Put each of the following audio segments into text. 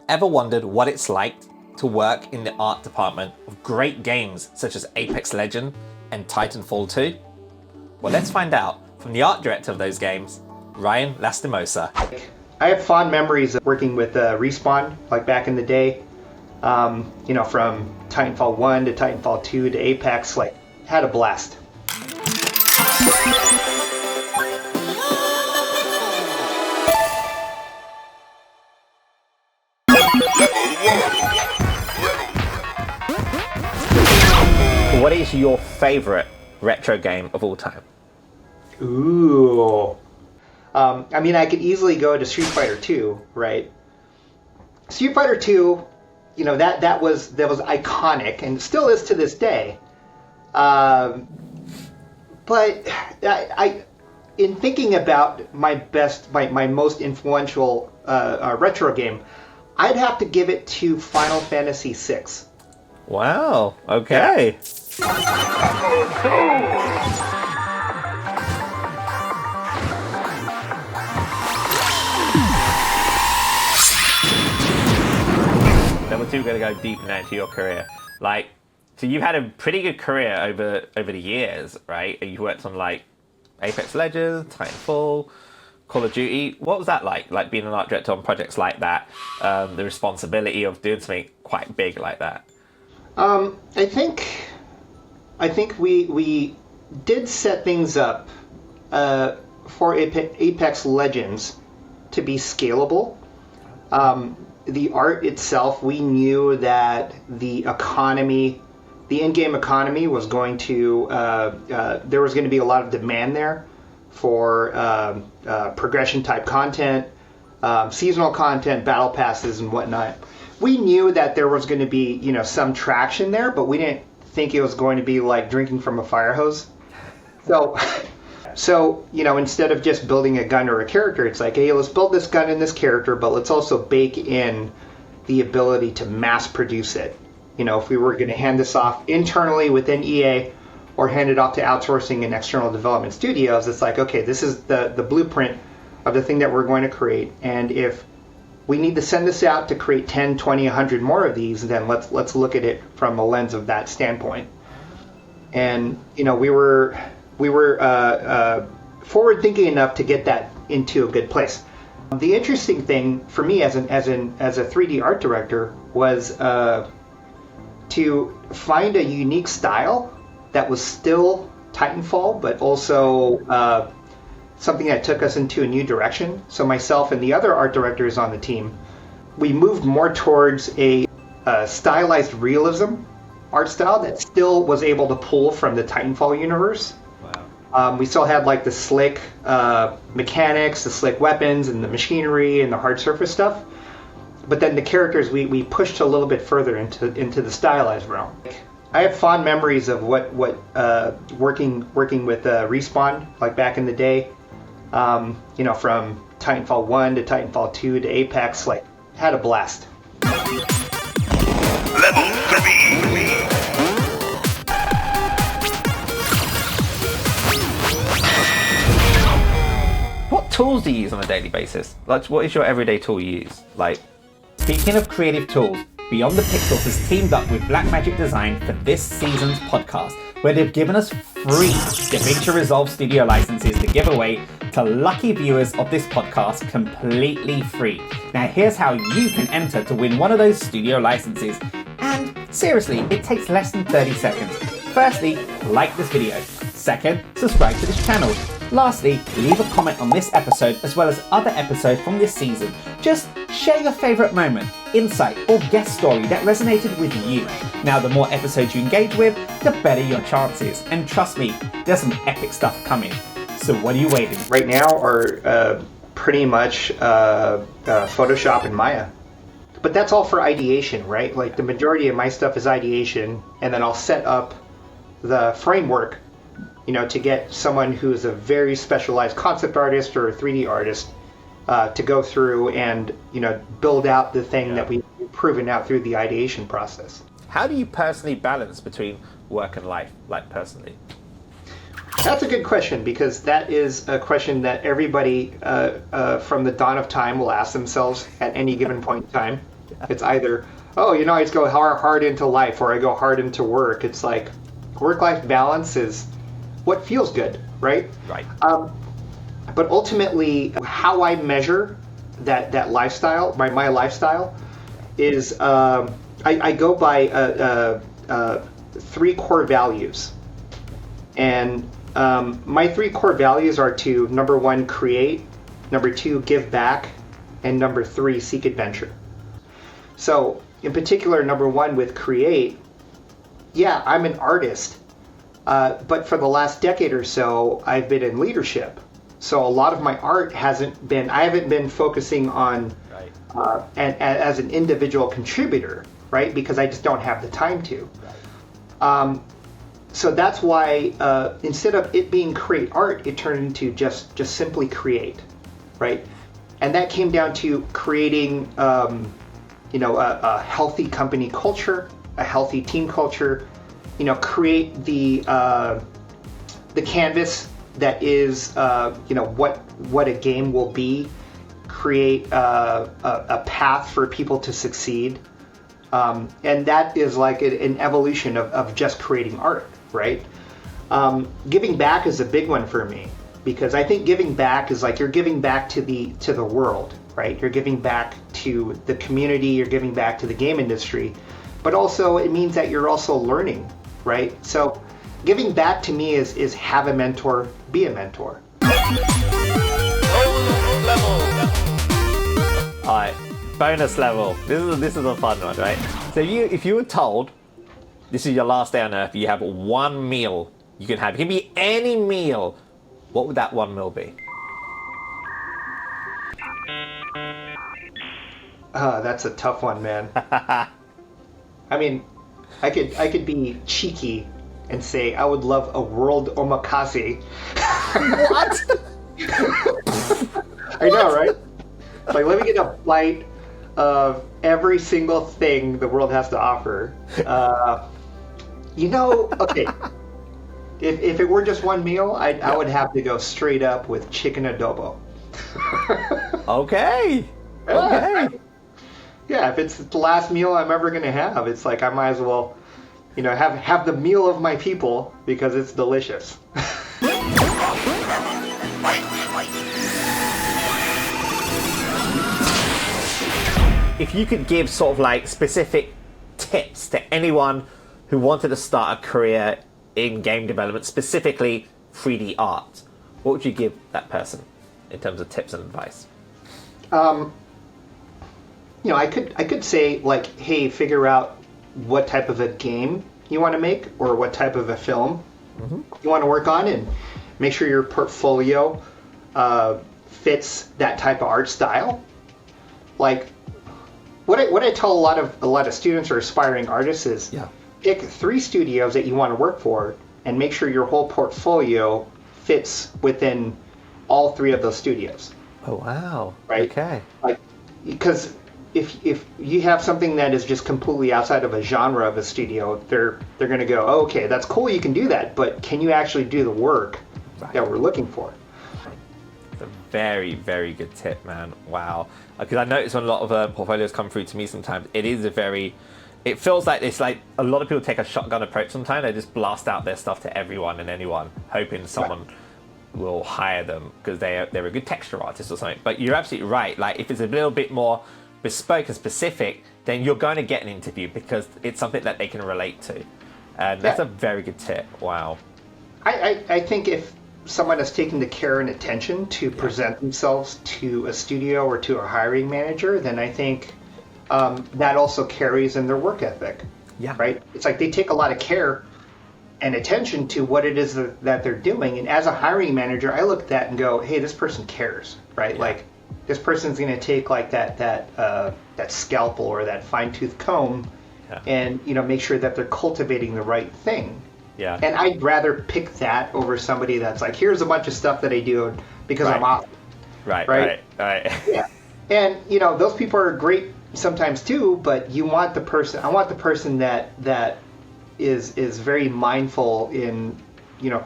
Ever wondered what it's like to work in the art department of great games such as Apex Legends and Titanfall 2? Well, let's find out from the art director of those games, Ryan Lastimosa. I have fond memories of working with Respawn, like back in the day. From Titanfall 1 to Titanfall 2 to Apex, had a blast. What is your favorite retro game of all time? Ooh. I could easily go to Street Fighter 2, right? Street Fighter 2, that was iconic and still is to this day. But in thinking about my most influential retro game, I'd have to give it to Final Fantasy VI. Wow. Okay. Number two, we're going to go deep now into your career. So you've had a pretty good career over the years, right? You've worked on Apex Legends, Titanfall, Call of Duty. What was that like being an art director on projects like that? The responsibility of doing something quite big like that. I think we did set things up for Apex Legends to be scalable. The art itself, we knew that the in-game economy was going to, there was going to be a lot of demand there for progression type content, seasonal content, battle passes and whatnot. We knew that there was going to be, some traction there, but we didn't think it was going to be like drinking from a fire hose. So, instead of just building a gun or a character, it's like, hey, let's build this gun and this character, but let's also bake in the ability to mass produce it. If we were going to hand this off internally within EA or hand it off to outsourcing and external development studios, it's like, okay, this is the blueprint of the thing that we're going to create. And if we need to send this out to create 10, 20, 100 more of these, then let's look at it from a lens of that standpoint. And, we were forward thinking enough to get that into a good place. The interesting thing for me as a 3D art director was to find a unique style that was still Titanfall, but also something that took us into a new direction. So myself and the other art directors on the team, we moved more towards a stylized realism art style that still was able to pull from the Titanfall universe. We still had the slick mechanics, the slick weapons, and the machinery and the hard surface stuff. But then the characters, we pushed a little bit further into the stylized realm. I have fond memories of what working with Respawn, back in the day. From Titanfall 1 to Titanfall 2 to Apex, had a blast. Level 3. What tools do you use on a daily basis? What is your everyday tool you use? Speaking of creative tools, Beyond the Pixels has teamed up with Blackmagic Design for this season's podcast, where they've given us free DaVinci Resolve Studio licenses to give away to lucky viewers of this podcast completely free. Now here's how you can enter to win one of those studio licenses. And seriously, it takes less than 30 seconds. Firstly, like this video. Second, subscribe to this channel. Lastly, leave a comment on this episode as well as other episodes from this season. Just share your favourite moment, insight or guest story that resonated with you. Now the more episodes you engage with, the better your chances. And trust me, there's some epic stuff coming. So what are you waiting? Right now are pretty much Photoshop and Maya. But that's all for ideation, right? The majority of my stuff is ideation, and then I'll set up the framework to get someone who is a very specialized concept artist or a 3D artist to go through and build out the thing that we've proven out through the ideation process. How do you personally balance between work and life, personally? That's a good question, because that is a question that everybody from the dawn of time will ask themselves at any given point in time. It's either, oh, I just go hard into life, or I go hard into work. It's like work-life balance is what feels good, right? Right. But ultimately, how I measure that lifestyle, my lifestyle, is I go by 3 core values. And my 3 core values are to, number 1, create, number 2, give back, and number 3, seek adventure. So, in particular, number 1 with create, yeah, I'm an artist, but for the last decade or so, I've been in leadership. So a lot of my art I haven't been focusing on and as an individual contributor, right? Because I just don't have the time to. Right. So that's why instead of it being create art, it turned into just simply create, right? And that came down to creating, a healthy company culture, a healthy team culture, create the canvas that is, what a game will be, create a path for people to succeed. And that is like an evolution of just creating art, right? Giving back is a big one for me, because I think giving back is like you're giving back to the world, right? You're giving back to the community, you're giving back to the game industry, but also it means that you're also learning, right? So giving back to me is have a mentor, be a mentor. All right, bonus level. This is a fun one, right? So if you were told this is your last day on Earth, you have one meal you can have. It can be any meal. What would that one meal be? That's a tough one, man. I mean, I could be cheeky and say I would love a world omakase. What? I know, right? Like, let me get a bite of every single thing the world has to offer. Okay. If it were just one meal, I would have to go straight up with chicken adobo. Okay. Okay. Yeah, if it's the last meal I'm ever going to have, it's like I might as well, have the meal of my people because it's delicious. If you could give sort of like specific tips to anyone who wanted to start a career in game development, specifically 3D art, what would you give that person in terms of tips and advice? I could say like, hey, figure out what type of a game you want to make or what type of a film you want to work on, and make sure your portfolio fits that type of art style. Like what I tell a lot of students or aspiring artists is pick 3 studios that you want to work for and make sure your whole portfolio fits within all 3 of those studios. Oh wow! Right? Okay. Like, because if you have something that is just completely outside of a genre of a studio, they're going to go, oh, okay, that's cool, you can do that, but can you actually do the work that we're looking for? It's a very, very good tip, man. Wow. Because I notice when a lot of portfolios come through to me sometimes, it feels like it's like a lot of people take a shotgun approach sometimes. They just blast out their stuff to everyone and anyone, hoping someone will hire them because they're a good texture artist or something. But you're absolutely right. Like, if it's a little bit more bespoke and specific, then you're going to get an interview because it's something that they can relate to. And that's a very good tip. Wow. I think if someone has taken the care and attention to present themselves to a studio or to a hiring manager, then I think that also carries in their work ethic. Yeah. Right? It's like they take a lot of care and attention to what it is that they're doing. And as a hiring manager, I look at that and go, hey, this person cares, right? Yeah. Like, this person's going to take like that scalpel or that fine-tooth comb and make sure that they're cultivating the right thing. Yeah. And I'd rather pick that over somebody that's like, here's a bunch of stuff that I do because I'm awesome. Right. Yeah. And those people are great sometimes too, but I want the person that is very mindful in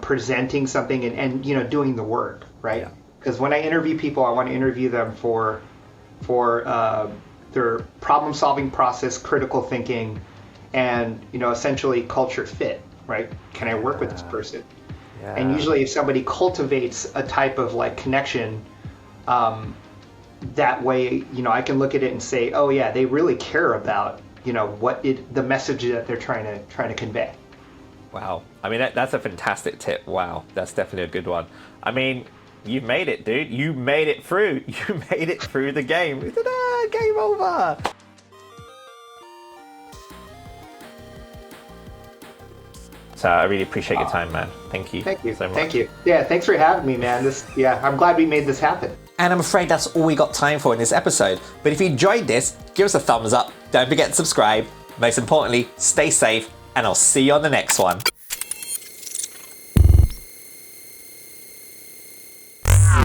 presenting something and doing the work, right? Because when I interview people, I want to interview them for their problem-solving process, critical thinking, and essentially culture fit. Right? Can I work with this person? Yeah. And usually, if somebody cultivates a type of like connection, that way, I can look at it and say, oh yeah, they really care about the message that they're trying to convey. Wow. I mean, that's a fantastic tip. Wow. That's definitely a good one. I mean, you made it, dude. You made it through. You made it through the game. Ta-da! Game over. So I really appreciate your time, man. Thank you. Thank you. So much. Thank you. Yeah, thanks for having me, man. I'm glad we made this happen. And I'm afraid that's all we got time for in this episode. But if you enjoyed this, give us a thumbs up. Don't forget to subscribe. Most importantly, stay safe, and I'll see you on the next one.